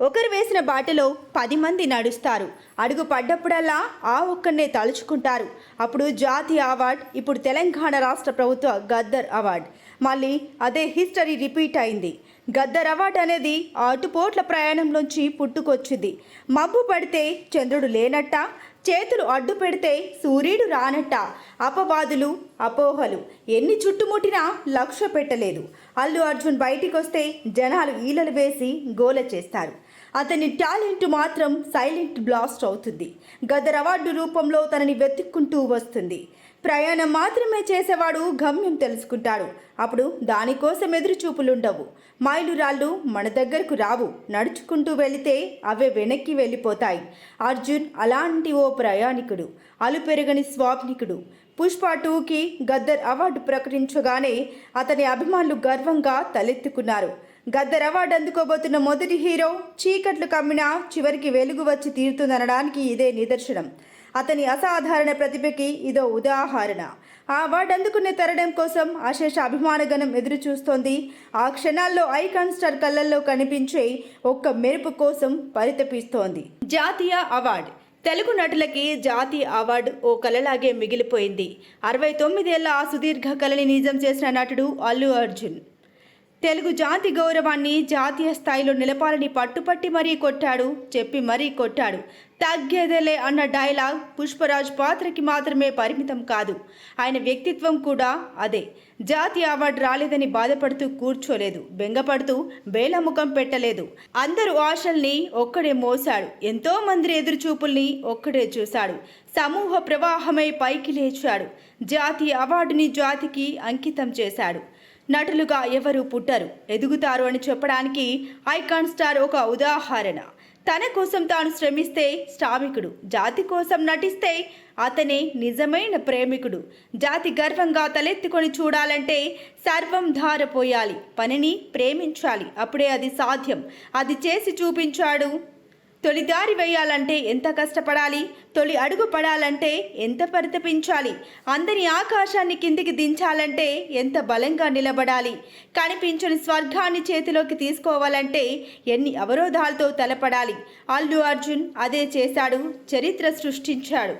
ఒకరు వేసిన బాటలో 10 మంది నడుస్తారు. అడుగు పడ్డప్పుడల్లా ఆ ఒక్కరినే తలుచుకుంటారు. అప్పుడు జాతీయ అవార్డు, ఇప్పుడు తెలంగాణ రాష్ట్ర ప్రభుత్వ గద్దర్ అవార్డు. మళ్ళీ అదే హిస్టరీ రిపీట్ అయింది. గద్దర్ అవార్డు అనేది ఆటుపోట్ల ప్రయాణంలోంచి పుట్టుకొచ్చింది. మబ్బు పడితే చంద్రుడు లేనట్ట, చేతులు అడ్డు పెడితే సూర్యుడు రానట్ట. అపవాదులు, అపోహలు ఎన్ని చుట్టుముట్టినా లక్ష్య పెట్టలేదు. అల్లు అర్జున్ బయటికి వస్తే జనాలు ఈలలు వేసి గోల చేస్తారు. అతని టాలెంట్ మాత్రం సైలెంట్ బ్లాస్ట్ అవుతుంది. గద్దర్ అవార్డు రూపంలో తనని వెతుక్కుంటూ వస్తుంది. ప్రయాణం మాత్రమే చేసేవాడు గమ్యం తెలుసుకుంటాడు. అప్పుడు దానికోసం ఎదురుచూపులుండవు. మైలురాళ్ళు మన దగ్గరకు రావు. నడుచుకుంటూ వెళితే అవే వెనక్కి వెళ్ళిపోతాయి. అర్జున్ అలాంటి ఓ ప్రయాణికుడు, అలుపెరగని స్వాప్నికుడు. పుష్ప 2కి గద్దర్ అవార్డు ప్రకటించగానే అతని అభిమానులు గర్వంగా తలెత్తుకున్నారు. గద్దర్ అవార్డు అందుకోబోతున్న మొదటి హీరో చీకట్లు కమ్మినా చివరికి వెలుగు వచ్చి తీరుతుందనడానికి ఇదే నిదర్శనం. అతని అసాధారణ ప్రతిభకి ఇదో ఉదాహరణ. ఆ అవార్డు అందుకునే తరడం కోసం అశేష అభిమానగణం ఎదురు చూస్తోంది. ఆ క్షణాల్లో ఐకాన్ స్టార్ కళ్ళల్లో కనిపించే ఒక్క మెరుపు కోసం పరితపిస్తోంది. జాతీయ అవార్డు. తెలుగు నటులకి జాతీయ అవార్డు ఓ కలలాగే మిగిలిపోయింది. 69 ఏళ్ల ఆ సుదీర్ఘ కళని నిజం చేసిన నటుడు అల్లు అర్జున్. తెలుగు జాతి గౌరవాన్ని జాతీయ స్థాయిలో నిలపాలని పట్టుపట్టి మరీ కొట్టాడు, చెప్పి మరీ కొట్టాడు. తగ్గేదేలే అన్న డైలాగ్ పుష్పరాజ్ పాత్రకి మాత్రమే పరిమితం కాదు. ఆయన వ్యక్తిత్వం కూడా అదే. జాతీయ అవార్డు రాలేదని బాధపడుతూ కూర్చోలేదు, బెంగపడుతూ బేలముఖం పెట్టలేదు. అందరూ ఆశల్ని ఒక్కడే మోశాడు. ఎంతో మంది ఎదురుచూపుల్ని ఒక్కడే చూశాడు. సమూహ ప్రవాహమై పైకి లేచాడు. జాతీయ అవార్డుని జాతికి అంకితం చేశాడు. నటులుగా ఎవరు పుట్టరు, ఎదుగుతారు అని చెప్పడానికి ఐకాన్ స్టార్ ఒక ఉదాహరణ. తన కోసం తాను శ్రమిస్తే శ్రామికుడు, జాతి కోసం నటిస్తే అతనే నిజమైన ప్రేమికుడు. జాతి గర్వంగా తలెత్తుకొని చూడాలంటే సర్వం ధారపోయాలి, పనిని ప్రేమించాలి. అప్పుడే అది సాధ్యం. అది చేసి చూపించాడు. తొలి దారి వేయాలంటే ఎంత కష్టపడాలి, తొలి అడుగు పడాలంటే ఎంత పరితపించాలి, అందరి ఆకాశాన్ని కిందికి దించాలంటే ఎంత బలంగా నిలబడాలి, కనిపించని స్వర్గాన్ని చేతిలోకి తీసుకోవాలంటే ఎన్ని అవరోధాలతో తలపడాలి. అల్లు అర్జున్ అదే చేశాడు, చరిత్ర సృష్టించాడు.